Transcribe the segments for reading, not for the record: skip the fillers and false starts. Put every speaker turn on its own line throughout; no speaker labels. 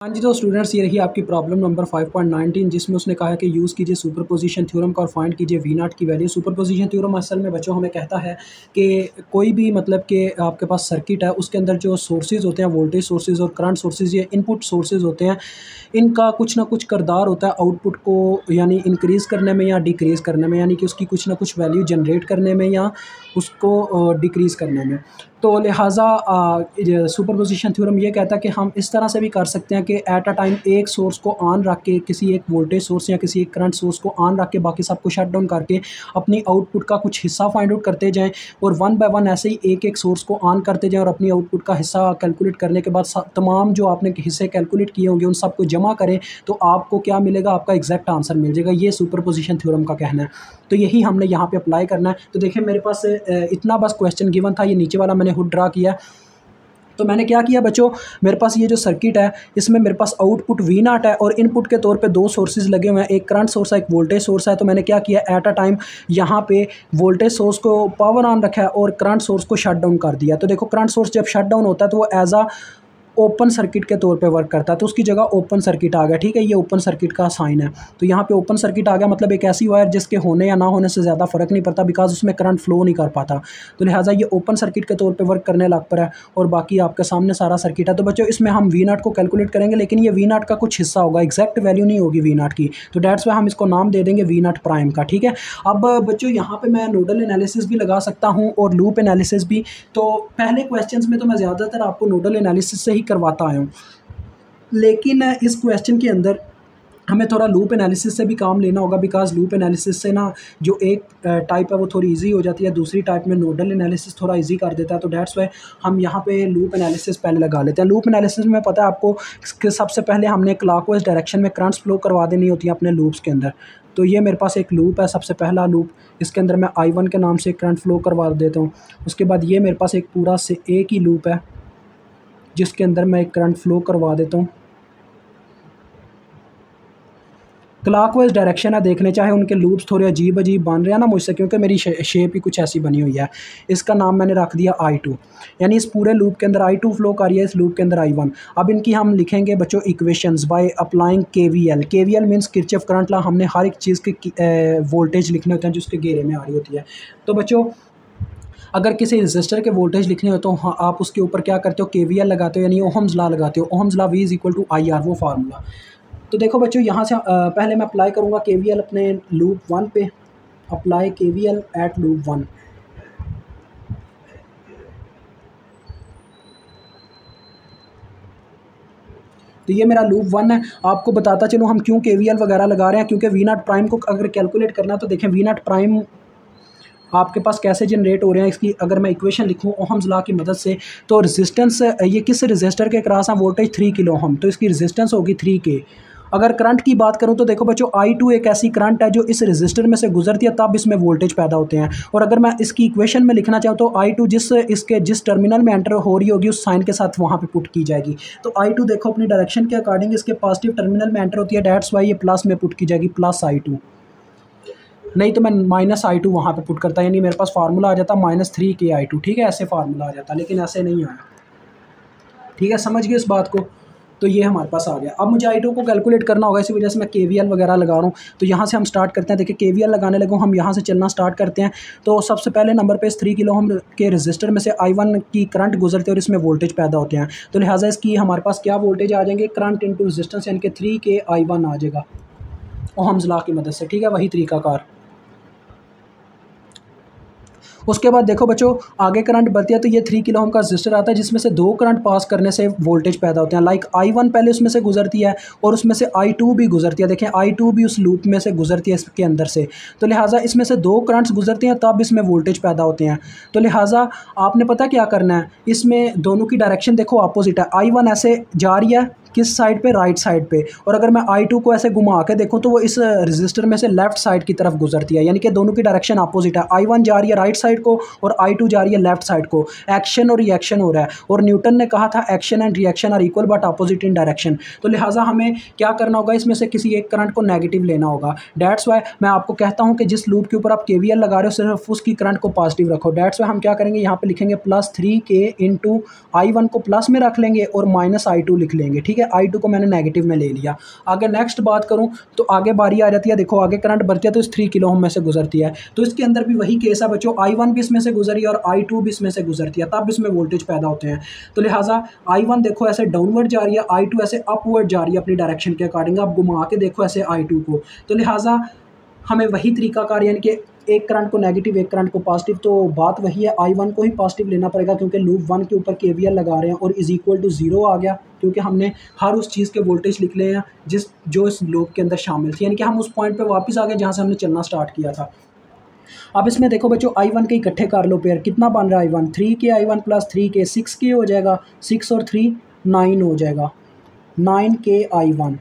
हाँ जी, तो स्टूडेंट्स ये रही आपकी प्रॉब्लम नंबर 5.19 जिसमें उसने कहा है कि यूज़ कीजिए सुपरपोजिशन थ्योरम का और फाइंड कीजिए वी नॉट की वैल्यू। सुपरपोजिशन थ्योरम असल में बच्चों हमें कहता है कि कोई भी मतलब कि आपके पास सर्किट है उसके अंदर जो सोर्सेज़ होते हैं वोल्टेज सोर्सेज़ और करंट सोर्सेज़ ये इनपुट सोर्सेज़ होते हैं, इनका कुछ ना कुछ किरदार होता है आउटपुट को यानी इंक्रीज़ करने में या डिक्रीज़ करने में, यानी कि उसकी कुछ ना कुछ वैल्यू जनरेट करने में या उसको डिक्रीज़ करने में। तो लिहाजा सुपरपोजिशन थ्योरम ये कहता है कि हम इस तरह से भी कर सकते हैं कि एट अ टाइम एक सोर्स को ऑन रख के, किसी एक वोल्टेज सोर्स या किसी एक करंट सोर्स को ऑन रख के बाकी सबको शट डाउन करके अपनी आउटपुट का कुछ हिस्सा फाइंड आउट करते जाएं और वन बाय वन ऐसे ही एक एक सोर्स को ऑन करते जाएं और अपनी आउटपुट का हिस्सा कैलकुलेट करने के बाद तमाम जो आपने हिस्से कैलकुलेट किए होंगे उन सबको जमा करें तो आपको क्या मिलेगा, आपका एग्जैक्ट आंसर मिल जाएगा। ये सुपरपोजिशन थ्योरम का कहना है। तो यही हमने यहाँ पे अप्लाई करना है। तो देखिए मेरे पास इतना बस क्वेश्चन गिवन था, ये नीचे वाला मैंने खुद ड्रा किया। तो मैंने क्या किया बच्चों, मेरे पास ये जो सर्किट है इसमें मेरे पास आउटपुट वी नॉट है और इनपुट के तौर पे दो सोर्सेज लगे हुए हैं, एक करंट सोर्स है एक वोल्टेज सोर्स है। तो मैंने क्या किया, एट अ टाइम यहाँ पे वोल्टेज सोर्स को पावर ऑन रखा है और करंट सोर्स को शट डाउन कर दिया। तो देखो करंट सोर्स जब शट डाउन होता है तो वो एज अ ओपन सर्किट के तौर पे वर्क करता है, तो उसकी जगह ओपन सर्किट आ गया। ठीक है, ये ओपन सर्किट का साइन है। तो यहाँ पे ओपन सर्किट आ गया, मतलब एक ऐसी वायर जिसके होने या ना होने से ज़्यादा फ़र्क नहीं पड़ता बिकॉज उसमें करंट फ्लो नहीं कर पाता। तो लिहाजा ये ओपन सर्किट के तौर पे वर्क करने लग पर है और बाकी आपके सामने सारा सर्किट है। तो बच्चों इसमें हम वी नॉट को कैलकुलेट करेंगे, लेकिन ये वी नॉट का कुछ हिस्सा होगा, एग्जैक्ट वैल्यू नहीं होगी वी नॉट की। तो डेट्स वाई हम इसको नाम दे देंगे वी नॉट प्राइम का। ठीक है, अब बच्चों यहाँ पे मैं नोडल एनालिसिस भी लगा सकता हूँ और लूप एनालिसिस भी। तो पहले क्वेश्चंस में तो मैं ज़्यादातर आपको नोडल एनालिसिस से ही करवाता आया हूँ, लेकिन इस क्वेश्चन के अंदर हमें थोड़ा लूप एनालिसिस से भी काम लेना होगा बिकॉज लूप एनालिसिस से ना जो एक टाइप है वो थोड़ी इजी हो जाती है, दूसरी टाइप में नोडल एनालिसिस थोड़ा इजी कर देता है। तो डेट्स वाई हम यहाँ पे लूप एनालिसिस पहले लगा लेते हैं। लूप एनालिसिस में पता है आपको कि सबसे पहले हमने क्लॉकवाइज डायरेक्शन में करंट्स फ्लो करवा देनी होती है अपने लूप्स के अंदर। तो ये मेरे पास एक लूप है, सबसे पहला लूप, इसके अंदर मैं I1 के नाम से करंट फ्लो करवा देता हूँ। उसके बाद ये मेरे पास एक पूरा से एक ही लूप है जिसके अंदर मैं एक करंट फ्लो करवा देता हूँ। क्लॉकवाइज डायरेक्शन है, देखने चाहे उनके लूप्स थोड़े अजीब अजीब बन रहे हैं ना मुझसे, क्योंकि मेरी शेप ही कुछ ऐसी बनी हुई है। इसका नाम मैंने रख दिया I2, यानी इस पूरे लूप के अंदर I2 फ्लो कर रही है, इस लूप के अंदर I1। अब इनकी हम लिखेंगे बच्चों equations by applying KVL। KVL means Kirchhoff current law. हमने हर एक चीज़ के वोल्टेज लिखने होते हैं जो उसके घेरे में आ रही होती है। तो बच्चों अगर किसी रजिस्टर के वोल्टेज लिखने हो तो हाँ आप उसके ऊपर क्या करते हो, KVL लगाते हो, यानी ओहम्स लॉ लगाते हो। Ohm's law V is equal to IR, वो फार्मूला। तो देखो बच्चों यहाँ से पहले मैं अप्लाई करूँगा KVL अपने लूप 1 पे। Apply KVL at loop 1। तो ये मेरा लूप 1 है। आपको बताता चलूँ हम क्यों KVL वगैरह लगा रहे हैं, क्योंकि वी नॉट प्राइम को अगर कैलकुलेट करना है तो देखें वी नॉट प्राइम आपके पास कैसे जनरेट हो रहे हैं। इसकी अगर मैं इक्वेशन लिखूँ ओहम्स लॉ की मदद से, तो रेजिस्टेंस ये किस रेजिस्टर के क्रॉस है, वोल्टेज 3 किलो ओहम, तो इसकी रेजिस्टेंस होगी 3K। अगर करंट की बात करूं तो देखो बच्चों I2 एक ऐसी करंट है जो इस रेजिस्टर में से गुजरती है, तब इसमें वोल्टेज पैदा होते हैं। और अगर मैं इसकी इक्वेशन में लिखना चाहूँ तो I2 जिस टर्मिनल में एंटर हो रही होगी उस साइन के साथ वहाँ पे पुट की जाएगी। तो I2 देखो अपनी डायरेक्शन के अकॉर्डिंग इसके पॉजिटिव टर्मिनल में एंटर होती है, डेट्स वाई ये प्लस में पुट की जाएगी, प्लस I2। नहीं तो मैं -I2 वहाँ पे पुट करता, यानी मेरे पास फार्मूला आ जाता -3KI2। ठीक है, ऐसे फार्मूला आ जाता, लेकिन ऐसे नहीं आया। ठीक है, समझ गए इस बात को। तो ये हमारे पास आ गया। अब मुझे I2 को कैलकुलेट करना होगा, इसी वजह से मैं KVL वगैरह लगा रहा हूँ। तो यहाँ से हम स्टार्ट करते हैं। देखिए KVL लगाने लगो, हम यहाँ से चलना स्टार्ट करते हैं। तो सबसे पहले नंबर पे इस 3 किलो ओम के रेजिस्टर में से I1 की करंट गुजरते हैं और इसमें वोल्टेज पैदा होते हैं। तो लिहाजा इसकी हमारे पास क्या वोल्टेज आ जाएंगे, करंट इंटू रेजिस्टेंस, यानी कि 3KI1 आ जाएगा ओहम्स लॉ की मदद से। ठीक है, वही तरीकाकार। उसके बाद देखो बच्चों आगे करंट बढ़ती है तो ये 3 किलो ओम का रजिस्टर आता है जिसमें से दो करंट पास करने से वोल्टेज पैदा होते हैं। लाइक I1 पहले उसमें से गुजरती है और उसमें से I2 भी गुजरती है। देखें I2 भी उस लूप में से गुजरती है इसके अंदर से। तो लिहाजा इसमें से दो करंट्स गुजरते हैं तब इसमें वोल्टेज पैदा होते हैं। तो लिहाजा आपने पता क्या करना है, इसमें दोनों की डायरेक्शन देखो अपोजिट है। I1 ऐसे जा रही है किस साइड पे, राइट साइड पे, और अगर मैं I2 को ऐसे घुमा के देखूँ तो वो इस रजिस्टर में से लेफ्ट साइड की तरफ गुजरती है, यानी कि दोनों की डायरेक्शन अपोजिट है। I1 जा रही है राइट साइड साइड को और I2 जा रही है लेफ्ट साइड को। एक्शन और रिएक्शन हो रहा है और न्यूटन ने कहा था action and reaction are equal but opposite in direction. तो लिहाजा हमें क्या करना होगा, इसमें से किसी एक करंट को नेगेटिव लेना होगा। डेट्स वाई मैं आपको कहता हूँ कि जिस लूप के ऊपर आप KVL लगा रहे हो सिर्फ उसकी करंट को पॉजिटिव रखो। डेट्स वाई हम क्या करेंगे, यहाँ पे लिखेंगे +3K इंटू I1 को प्लस में रख लेंगे और -I2 लिख लेंगे। ठीक है, I2 को मैंने नेगेटिव में ले लिया। आगे नेक्स्ट बात करूँ तो आगे बारी आ जाती है, देखो आगे करंट बढ़ती है तो इस 3 किलो ओम में से गुजरती है, तो इसके अंदर भी वही केस है बच्चों, I1 भी इसमें से गुजरी है और I2 भी इसमें से गुजरती है, तब इसमें वोल्टेज पैदा होते हैं। तो लिहाजा I1 देखो ऐसे डाउनवर्ड जा रही है, I2 ऐसे अपवर्ड जा रही है अपनी डायरेक्शन के अकॉर्डिंग। आप घुमा के देखो ऐसे I2 को, तो लिहाजा हमें वही तरीकाकार यानी कि एक करंट को नेगेटिव एक करंट को पॉजिटिव, तो बात वही है, I1 को ही पॉजिटिव लेना पड़ेगा क्योंकि लूप 1 के ऊपर KVL लगा रहे हैं और इज इक्वल टू 0 आ गया क्योंकि हमने हर उस चीज़ के वोल्टेज लिख लिए हैं जो इस लूप के अंदर शामिल थी, यानी कि हम उस पॉइंट पे वापस आ गए जहाँ से हमने चलना स्टार्ट किया था। अब इसमें देखो बच्चों I1 के इकट्ठे कर लो पेयर, कितना बन रहा है I1, 3K I1 plus 3K 6K हो जाएगा, 6 और 3 9 हो जाएगा, 9K I1।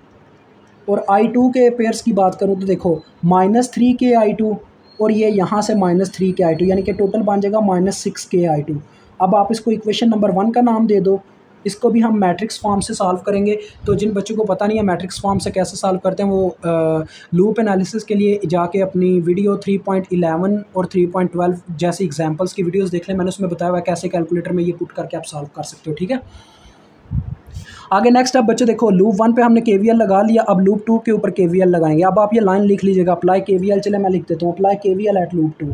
और I2 के पेयर्स की बात करूँ तो देखो -3K I2 और ये यहाँ से -3K I2 यानी कि टोटल बन जाएगा -6K I2। अब आप इसको इक्वेशन नंबर 1 का नाम दे दो। इसको भी हम मैट्रिक्स फॉर्म से सॉल्व करेंगे, तो जिन बच्चों को पता नहीं है मैट्रिक्स फॉर्म से कैसे सॉल्व करते हैं वो लूप एनालिसिस के लिए जाके अपनी वीडियो 3.11 और 3.12 जैसी एग्जांपल्स की वीडियोस देख लें। मैंने उसमें बताया हुआ है कैसे कैलकुलेटर में ये पुट करके आप सॉल्व कर सकते हो। ठीक है, आगे नेक्स्ट अब बच्चों देखो लूप 1 पे हमने KVL लगा लिया, अब लूप 2 के ऊपर KVL लगाएंगे। अब आप ये लाइन लिख लीजिएगा, अप्लाई KVL, चले मैं लिख देता हूँ अप्लाई KVL एट लूप 2।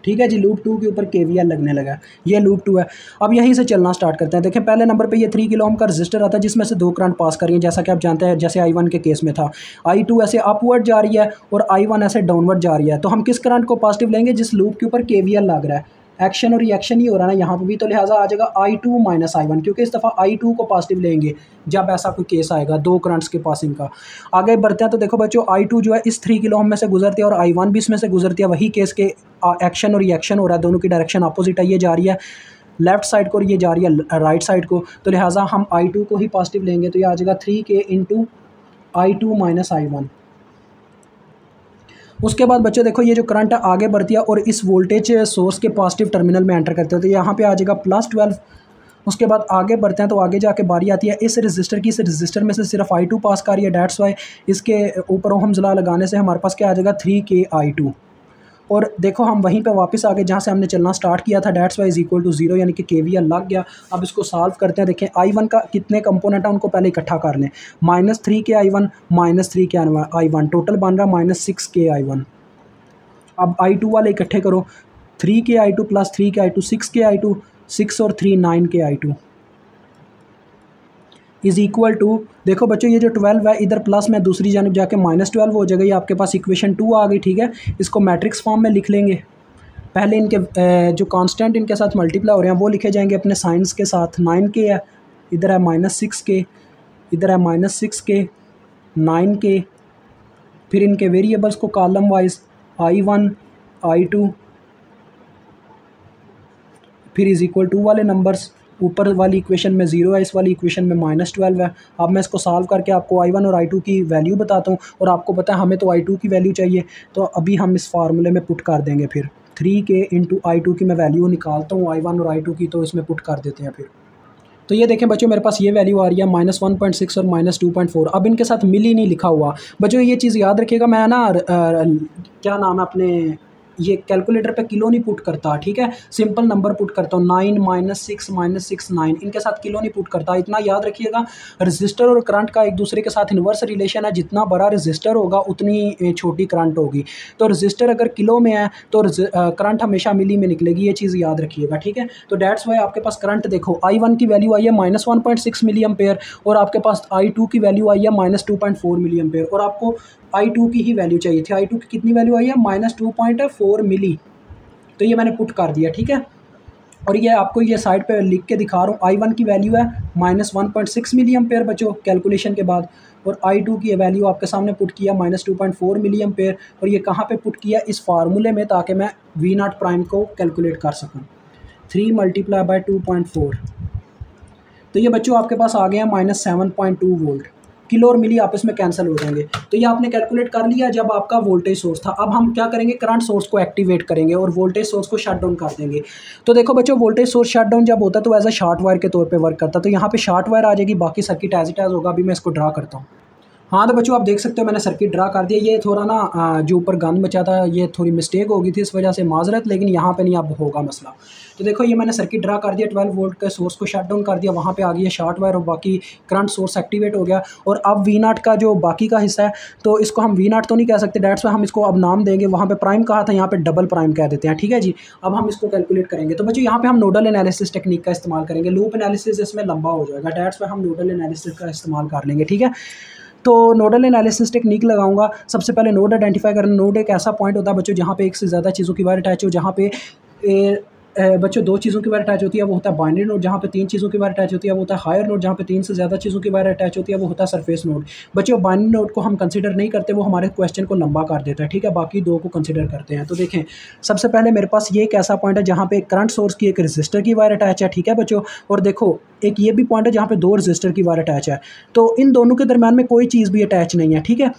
ठीक है जी, लूप 2 के ऊपर KVL लगने लगा, ये लूप 2 है। अब यहीं से चलना स्टार्ट करते हैं। देखें पहले नंबर पे ये 3 किलो ओम का रजिस्टर आता है जिसमें से 2 करंट पास कर रही है, जैसा कि आप जानते हैं, जैसे I1 के केस में था। I2 ऐसे अपवर्ड जा रही है और I1 ऐसे डाउनवर्ड जा रही है, तो हम किस करंट को पॉजिटिव लेंगे, जिस लूप के ऊपर KVL लग रहा है। एक्शन और रिएक्शन ही हो रहा है ना यहाँ पे भी, तो लिहाजा आ जाएगा I2 माइनस I1, क्योंकि इस दफ़ा I2 को पॉजिटिव लेंगे जब ऐसा कोई केस आएगा 2 करंट्स के पासिंग का। आगे बढ़ते हैं तो देखो बच्चों I2 जो है इस 3 किलो ओम में से गुजरती है और I1 भी इसमें से गुजरती है, वही केस के एक्शन और रिएक्शन हो रहा है, दोनों की डायरेक्शन अपोजिट है, ये जा रही है लेफ्ट साइड को और ये जा रही है राइट साइड को, तो लिहाजा हम I2 को ही पॉजिटिव लेंगे, तो ये आ जाएगा 3K into I2 minus I1। उसके बाद बच्चों देखो ये जो करंट है आगे बढ़ती है और इस वोल्टेज सोर्स के पॉजिटिव टर्मिनल में एंटर करते हैं, तो यहाँ पे आ जाएगा +12। उसके बाद आगे बढ़ते हैं तो आगे जाके बारी आती है इस रजिस्टर की, इस रजिस्टर में से सिर्फ I2 पास कर रही है, डेट्स वाई इसके ऊपर ओहम्स लॉ लगाने से हमारे पास क्या आ जाएगा 3K I2। और देखो हम वहीं पे वापस आ गए जहाँ से हमने चलना स्टार्ट किया था, that's y is equal to 0 यानी कि KVL लग गया। अब इसको सॉल्व करते हैं। देखें I1 का कितने कंपोनेंट है उनको पहले इकट्ठा कर लें, -3K I1 -3K I1 total बन रहा है -6K I1। अब I2 वाले इकट्ठे करो, 3K I2 plus 3K I2 6K I2, 6 और 3 9K I2 is equal to, देखो बच्चों ये जो 12 है इधर प्लस में दूसरी जानब जाके -12 हो जाएगा, ये आपके पास इक्वेशन 2 आ गई। ठीक है, इसको मैट्रिक्स फॉर्म में लिख लेंगे। पहले इनके जो कांस्टेंट इनके साथ मल्टीप्लाई हो रहे हैं वो लिखे जाएंगे अपने साइंस के साथ। 9K है, इधर है -6K, इधर है -6K 9K, फिर इनके वेरिएबल्स को कॉलम वाइज I1 I2 फिर इज़ इक्वल टू वाले नंबर्स, ऊपर वाली इक्वेशन में 0 है, इस वाली इक्वेशन में -12 है। अब मैं इसको सॉल्व करके आपको I1 और I2 की वैल्यू बताता हूँ, और आपको पता है हमें तो I2 की वैल्यू चाहिए, तो अभी हम इस फार्मूले में पुट कर देंगे। फिर 3K इंटू I2 की मैं वैल्यू निकालता हूँ I1 और I2 की, तो इसमें पुट कर देते हैं। फिर तो ये देखें बच्चों मेरे पास ये वैल्यू आ रही है -1.6 और -2.4। अब इनके साथ मिली नहीं लिखा हुआ बच्चों, ये चीज़ याद रखिएगा। मैं ना क्या नाम है अपने ये कैलकुलेटर पे किलो नहीं पुट करता, ठीक है, सिंपल नंबर पुट करता हूँ। 9 -6 -6 9, इनके साथ किलो नहीं पुट करता। इतना याद रखिएगा, रजिस्टर और करंट का एक दूसरे के साथ इन्वर्स रिलेशन है, जितना बड़ा रजिस्टर होगा उतनी छोटी करंट होगी। तो रजिस्टर अगर किलो में है तो करंट हमेशा मिली में निकलेगी, ये चीज़ याद रखिएगा। ठीक है, तो डेट्स वाई आपके पास करंट देखो I1 की वैल्यू आई है -1.6 मिली एम्पेयर और आपके पास I2 की वैल्यू आई है -2.4 मिली एम्पेयर, और आपको I2 की ही वैल्यू चाहिए थी। I2 की कितनी वैल्यू आई है -2.4 मिली, तो ये मैंने पुट कर दिया। ठीक है, और ये आपको ये साइड पे लिख के दिखा रहा हूँ। I1 की वैल्यू है -1.6 मिली एम्पेयर बच्चों कैलकुलेशन के बाद, और I2 की वैल्यू आपके सामने पुट किया -2.4 मिली एम्पेयर, और ये कहाँ पे पुट किया, इस फार्मूले में, ताकि मैं V0 प्राइम को कैलकुलेट कर सकूँ। 3 × 2.4, तो ये बच्चों आपके पास आ गए हैं -7.2 वोल्ट। किलो और मिली आपस में कैंसिल हो जाएंगे। तो ये आपने कैलकुलेट कर लिया जब आपका वोल्टेज सोर्स था। अब हम क्या करेंगे, करंट सोर्स को एक्टिवेट करेंगे और वोल्टेज सोर्स को शट डाउन कर देंगे। तो देखो बच्चों, वोल्टेज सोर्स शट डाउन जब होता है तो एज अ शॉर्ट वायर के तौर पे वर्क करता है। तो यहाँ पे शॉर्ट वायर आ जाएगी, बाकी सर्किट एज इट एज होगा। अभी मैं इसको ड्रा करता हूँ। हाँ तो बच्चों आप देख सकते हो मैंने सर्किट ड्रा कर दिया। ये थोड़ा ना जो ऊपर गंद मचा था ये थोड़ी मिस्टेक हो गई थी, इस वजह से माजरत, लेकिन यहाँ पे नहीं अब होगा मसला। तो देखो ये मैंने सर्किट ड्रा कर दिया, 12 वोल्ट के सोर्स को शट डाउन कर दिया, वहाँ पे आ गई है शॉर्ट वायर और बाकी करंट सोर्स एक्टिवेट हो गया। और अब V0 का जो बाकी का हिस्सा है, तो इसको हम V0 तो नहीं कह सकते, डेट्स में हम इसको अब नाम देंगे। वहाँ पे प्राइम कहा था, यहाँ पे डबल प्राइम कह देते हैं, ठीक है जी। अब हम इसको कैलकुलेट करेंगे। तो बच्चों यहाँ पे हम नोडल एनालिसिस टेक्निक का इस्तेमाल करेंगे। लूप एनालिसिस इसमें लंबा हो जाएगा, डेट्स में हम नोडल एनालिसिस का इस्तेमाल कर लेंगे, ठीक है। तो नोडल एनालिसिस टेक्निक लगाऊंगा। सबसे पहले नोड आइडेंटिफाई करना। नोड एक ऐसा पॉइंट होता है बच्चों जहाँ पे एक से ज़्यादा चीज़ों की वायर अटैच हो। जहाँ पे बच्चों 2 चीज़ों की वायर अटैच होती है वो होता है बाइनरी नोड। जहाँ पे 3 चीज़ों की वायर अटैच होती है वो होता है हायर नोड। जहाँ पे 3 से ज़्यादा चीज़ों की वायर अटैच होती है वो होता है सरफेस नोड। बच्चों बाइनरी नोड को हम कंसीडर नहीं करते, वो हमारे क्वेश्चन को लंबा कर देता है, ठीक है। बाकी 2 को कंसीडर करते हैं। तो देखें, सबसे पहले मेरे पास ये एक ऐसा पॉइंट है जहाँ पे करंट सोर्स की एक रजिस्टर की वायर अटैच है, ठीक है बच्चों। और देखो एक ये भी पॉइंट है जहाँ पे 2 रजिस्टर की वायर अटैच है। तो इन दोनों के दरम्यान में कोई चीज़ भी अटैच नहीं है, ठीक है।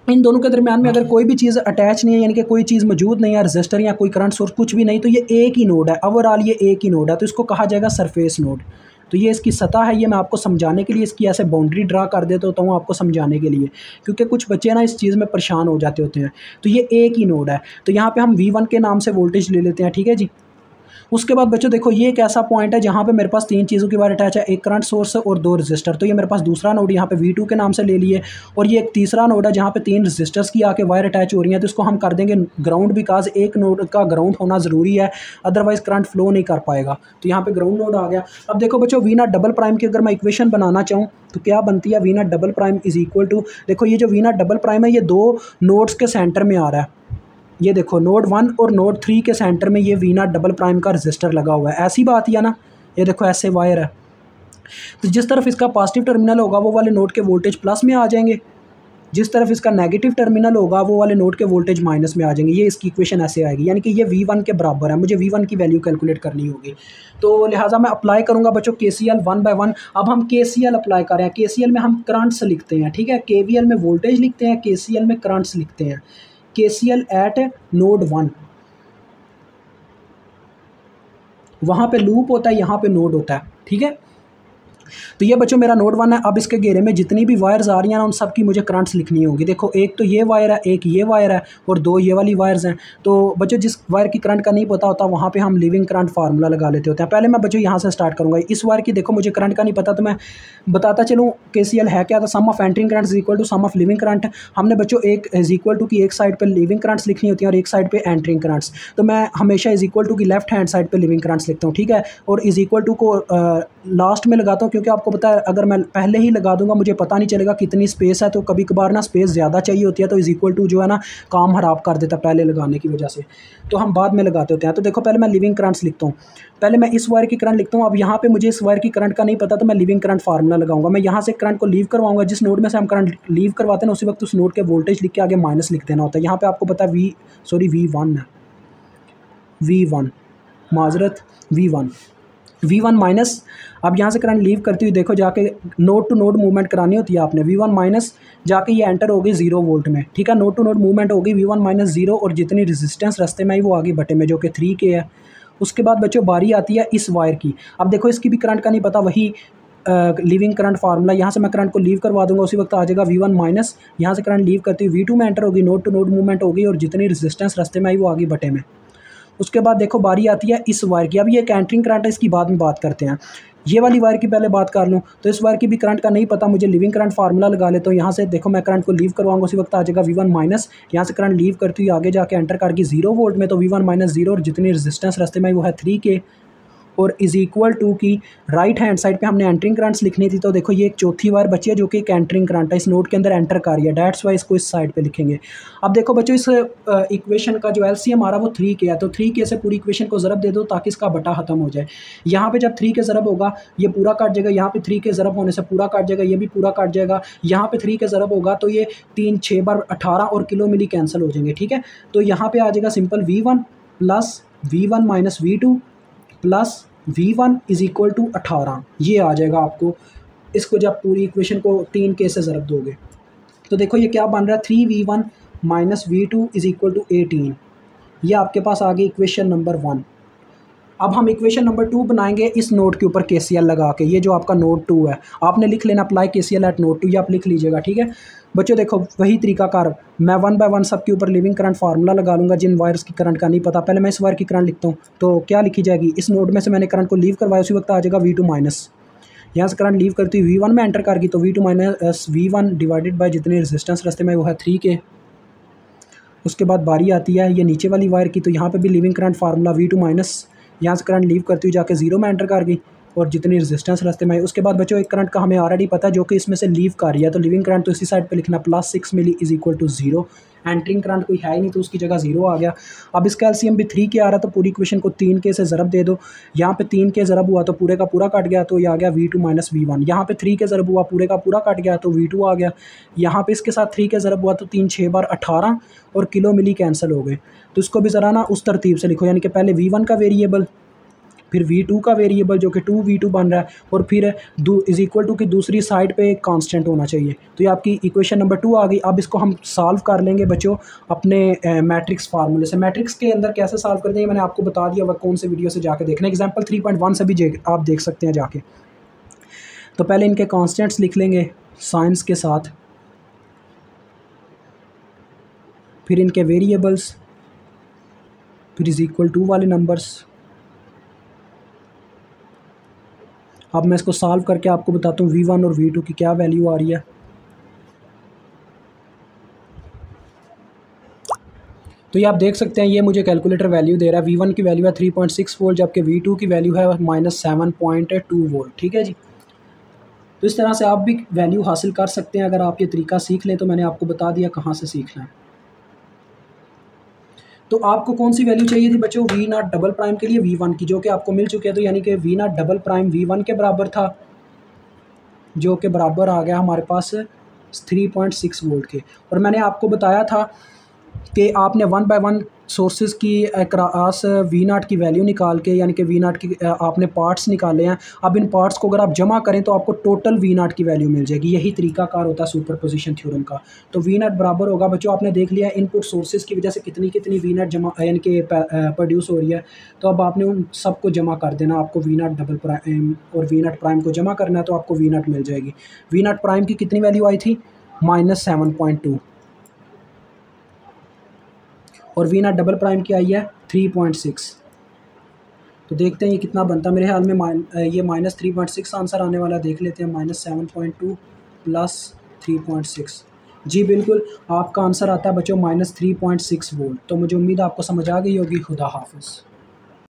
इन दोनों के दरमियान में अगर कोई भी चीज़ अटैच नहीं है, यानी कि कोई चीज़ मौजूद नहीं है, रजिस्टर या कोई करंट सोर्स कुछ भी नहीं, तो ये एक ही नोड है। ओवरऑल ये एक ही नोड है, तो इसको कहा जाएगा सरफेस नोड। तो ये इसकी सतह है। ये मैं आपको समझाने के लिए इसकी ऐसे बाउंड्री ड्रा कर देता होता हूँ आपको समझाने के लिए, क्योंकि कुछ बच्चे ना इस चीज़ में परेशान हो जाते होते हैं। तो ये एक ही नोड है। तो यहाँ पे हम V1 के नाम से वोल्टेज ले लेते हैं, ठीक है जी। उसके बाद बच्चों देखो ये एक ऐसा पॉइंट है जहाँ पे मेरे पास 3 चीज़ों की वायर अटैच है, एक करंट सोर्स और 2 रजिस्टर। तो ये मेरे पास दूसरा नोड यहाँ पे V2 के नाम से ले लिए। और ये एक तीसरा नोड है जहाँ पे 3 रजिस्टर्स की आके वायर अटैच हो रही हैं। तो इसको हम कर देंगे ग्राउंड, बिकॉज एक नोड का ग्राउंड होना ज़रूरी है, अदरवाइज़ करंट फ्लो नहीं कर पाएगा। तो यहाँ पर ग्राउंड नोड आ गया। अब देखो बच्चों V0 डबल प्राइम की अगर मैं इक्वेशन बनाना चाहूँ तो क्या बनती है, V0 double prime is equal to, देखो ये जो V0 डबल प्राइम है ये 2 नोड्स के सेंटर में आ रहा है। ये देखो नोड 1 और नोड 3 के सेंटर में ये V0 डबल प्राइम का रजिस्टर लगा हुआ है। ऐसी बात ही है ना, ये देखो ऐसे वायर है। तो जिस तरफ इसका पॉजिटिव टर्मिनल होगा वो वाले नोड के वोल्टेज प्लस में आ जाएंगे, जिस तरफ इसका नेगेटिव टर्मिनल होगा वो वाले नोड के वोल्टेज माइनस में आ जाएंगे। ये इसकी इक्वेशन ऐसे आएगी, यानी कि ये V1 के बराबर है। मुझे V1 की वैल्यू कैलकुलेट करनी होगी, तो लिहाजा मैं अप्लाई करूंगा बच्चों KCL 1 बाय 1। अब हम KCL अप्लाई कर रहे हैं। KCL में हम करंट्स लिखते हैं, ठीक है। KVL में वोल्टेज लिखते हैं, KCL में करंट्स लिखते हैं। KCL एट नोड 1, वहाँ पे लूप होता है, यहाँ पे नोड होता है, ठीक है। तो ये बच्चों मेरा नोड 1 है। अब इसके घेरे में जितनी भी वायर्स आ रही हैं ना उन सब की मुझे करंट्स लिखनी होगी। देखो एक तो ये वायर है, एक ये वायर है और 2 ये वाली वायर्स हैं। तो बच्चों जिस वायर की करंट का नहीं पता होता वहाँ पे हम लिविंग करंट फार्मूला लगा लेते होते हैं। पहले मैं बच्चों यहाँ से स्टार्ट करूँगा। इस वायर की देखो मुझे करंट का नहीं पता, तो मैं बताता चलूँ KCL है क्या था। Sum of entering current is equal to sum of leaving current. हमने बच्चों एक इज इक्वल टू की एक साइड पर लिविंग करंट्स लिखनी होती है और एक साइड पर एंटरिंग करंट्स। तो मैं हमेशा इज इक्वल टू की लेफ्ट हैंड साइड पर लिविंग करंट्स लिखता हूँ, ठीक है। और इज इक्वल टू को लास्ट में लगाता हूँ, क्योंकि आपको पता है अगर मैं पहले ही लगा दूंगा मुझे पता नहीं चलेगा कितनी स्पेस है। तो कभी कभार ना स्पेस ज़्यादा चाहिए होती है, तो इज इक्वल टू जो है ना काम खराब कर देता है पहले लगाने की वजह से, तो हम बाद में लगाते होते हैं। तो देखो पहले मैं लिविंग करंट्स लिखता हूँ। पहले मैं इस वायर की करंट लिखता हूँ। अब यहाँ पे मुझे इस वायर की करंट का नहीं पता, तो मैं लिविंग करंट फार्मूला लगाऊंगा। मैं यहाँ से करंट को लीव करवाऊंगा, जिस नोड में से हम करंट लीव करवाते हैं उसी वक्त उस नोड के वोल्टेज लिख के आगे माइनस लिख देना होता है। यहाँ पे आपको पता है V1 है, V1 माजरत V1 माइनस। अब यहाँ से करंट लीव करती हुई देखो जाके नोड टू नोड मूवमेंट करानी होती है आपने। V1 माइनस जाके ये एंटर हो गई 0 वोल्ट में, ठीक है। नोड टू नोड मूवमेंट होगी V1 माइनस 0 और जितनी रेजिस्टेंस रास्ते में आई वो आगे बटे में जो कि 3K है। उसके बाद बच्चों बारी आती है इस वायर की। अब देखो इसकी भी करंट का नहीं पता, वही लिविंग करंट फार्मूला। यहाँ से मैं करंट को लीव करवा दूंगा, उसी वक्त आ जाएगा V1 माइनस। यहाँ से करंट लीव करती हुई V2 में एंटर होगी, नोड टू नोड मूवमेंट होगी और जितनी रेजिस्टेंस रास्ते में आई वो आगे बटे में। उसके बाद देखो बारी आती है इस वायर की। अब ये कैंटरिंग करंट है, इसकी बाद में बात करते हैं। ये वाली वायर की पहले बात कर लूँ तो इस वायर की भी करंट का नहीं पता, मुझे लिविंग करंट फार्मूला लगा लेता हूँ। यहाँ से देखो मैं करंट को लीव करवाऊंगा, उसी वक्त आ जाएगा V1 माइनस। यहाँ से करंट लीव करती हुई आगे जाके एंटर करके 0 वोल्ट में, तो V1 माइनस 0 और जितनी रेजिस्टेंस रास्ते में वो है 3K और इज इक्वल टू की राइट हैंड साइड पे हमने एंटरिंग करंट्स लिखनी थी। तो देखो ये एक चौथी वायर बची है जो कि एक एंटरिंग करंट है, इस नोड के अंदर एंटर कर रही है, डेट्स वाई इसको इस साइड पे लिखेंगे। अब देखो बच्चों इस इक्वेशन का जो LCM आ रहा है वो 3K है, तो 3K से पूरी इक्वेशन को ज़रब दे दो ताकि इसका बटा खत्म हो जाए। यहाँ पे जब 3K ज़रब होगा ये पूरा काट जाएगा, यहाँ पे 3K ज़रब होने से पूरा काट जाएगा, ये भी पूरा काट जाएगा। यहाँ पे 3K ज़रब होगा तो ये 3 6 बार 18 और किलो मिली कैंसिल हो जाएंगे, ठीक है। तो यहाँ पे आ जाएगा simple V1 plus V1 minus V2 plus V1 is equal to 18, ये आ जाएगा आपको इसको जब पूरी इक्वेशन को 3K से ज़रब दोगे तो देखो ये क्या बन रहा है, 3v1 minus v2 is equal to 18। ये आपके पास आ गई इक्वेशन नंबर 1। अब हम इक्वेशन नंबर 2 बनाएंगे इस नोड के ऊपर KCL लगा के। ये जो आपका नोड 2 है, आपने लिख लेना अप्लाई KCL एट नोड 2, ये आप लिख लीजिएगा, ठीक है बच्चों। देखो वही तरीकाकार, मैं 1 बाय 1 सब के ऊपर लिविंग करंट फार्मूला लगा लूँगा। जिन वायर्स की करंट का नहीं पता, पहले मैं इस वायर की करंट लिखता हूँ। तो क्या लिखी जाएगी, इस नोड में से मैंने करंट को लीव करवाया, उसी वक्त आ जाएगा V2 माइनस, यहाँ से करंट लीव करती हुई V1 में एंटर कर गई, तो V2 minus V1 divided by जितने रेजिस्टेंस रास्ते में वो है 3K। उसके बाद बारी आती है ये नीचे वाली वायर की, तो यहाँ पे भी living current formula V2 minus, यहाँ से करंट लीव करती हुई जाके 0 में एंटर कर गई और जितनी रेजिस्टेंस रास्ते में। उसके बाद बच्चों एक करंट का हमें ऑलरेडी पता है जो कि इसमें से लीव कर रही है, तो लिविंग करंट तो इसी साइड पे लिखना +6 मिली is equal to 0। Entering current कोई है ही नहीं तो उसकी जगह 0 आ गया। अब इसका एलसीएम भी 3K आ रहा, तो पूरी इक्वेशन को 3K से ज़रब दे दो। यहाँ पे 3K ज़रब हुआ तो पूरे का पूरा कट गया, तो ये आ गया V2 माइनस V1। यहाँ पे 3K ज़रब हुआ, पूरे का पूरा कट गया, तो V2 आ गया। यहाँ पे इसके साथ 3K ज़रब हुआ तो 3 6 बार 18 और किलो मिली कैंसिल हो गए। तो इसको भी ज़रा ना उस तरतीब से लिखो, यानी कि पहले V1 का वेरिएबल, फिर V2 का वेरिएबल जो कि 2V2 बन रहा है, और फिर इज़ इक्वल टू की दूसरी साइड पे एक कांस्टेंट होना चाहिए। तो ये आपकी इक्वेशन नंबर 2 आ गई। अब इसको हम सॉल्व कर लेंगे बच्चों अपने मैट्रिक्स फार्मूले से। मैट्रिक्स के अंदर कैसे सॉल्व करते हैं मैंने आपको बता दिया, वह कौन से वीडियो से जाके देखना, एग्जाम्पल 3.1 से भी आप देख सकते हैं जाके। तो पहले इनके कॉन्स्टेंट्स लिख लेंगे साइंस के साथ, फिर इनके वेरिएबल्स, फिर इज़ इक्वल टू वाले नंबर्स। अब मैं इसको सॉल्व करके आपको बताता हूँ V1 और V2 की क्या वैल्यू आ रही है। तो ये आप देख सकते हैं, ये मुझे कैलकुलेटर वैल्यू दे रहा है। V1 की वैल्यू है 3.6 वोल्ट, जबकि V2 की वैल्यू है -7.2 वोल्ट, ठीक है जी। तो इस तरह से आप भी वैल्यू हासिल कर सकते हैं अगर आप ये तरीका सीख लें। तो मैंने आपको बता दिया कहाँ से सीखना है। तो आपको कौन सी वैल्यू चाहिए थी बच्चों, V0 डबल प्राइम के लिए V1 की, जो कि आपको मिल चुकी है। तो यानी कि V0 डबल प्राइम V1 के बराबर था, जो कि बराबर आ गया हमारे पास 3.6 वोल्ट के। और मैंने आपको बताया था कि आपने 1 बाय 1 सोर्सेज की अक्रॉस V0 की वैल्यू निकाल के, यानी कि V0 की आपने पार्ट्स निकाले हैं। अब इन पार्ट्स को अगर आप जमा करें तो आपको टोटल V0 की वैल्यू मिल जाएगी। यही तरीकाकार होता है सुपरपोजिशन थ्योरम का। तो V0 बराबर होगा बच्चों, आपने देख लिया इनपुट सोर्सेज की वजह से कितनी V0 जमा यानी कि प्रोड्यूस हो रही है। तो अब आपने उन सबको जमा कर देना, आपको V0 डबल प्राइम और V0 प्राइम को जमा करना है, तो आपको V0 मिल जाएगी। V0 प्राइम की कितनी वैल्यू आई थी, -7.2, और V0 डबल प्राइम की आई है 3.6। तो देखते हैं ये कितना बनता है। मेरे ख्याल में ये -3.6 आंसर आने वाला, देख लेते हैं। -7.2 + 3.6, जी बिल्कुल आपका आंसर आता है बच्चों -3.6 वोल्ट। तो मुझे उम्मीद है आपको समझ आ गई होगी। खुदा हाफिज़।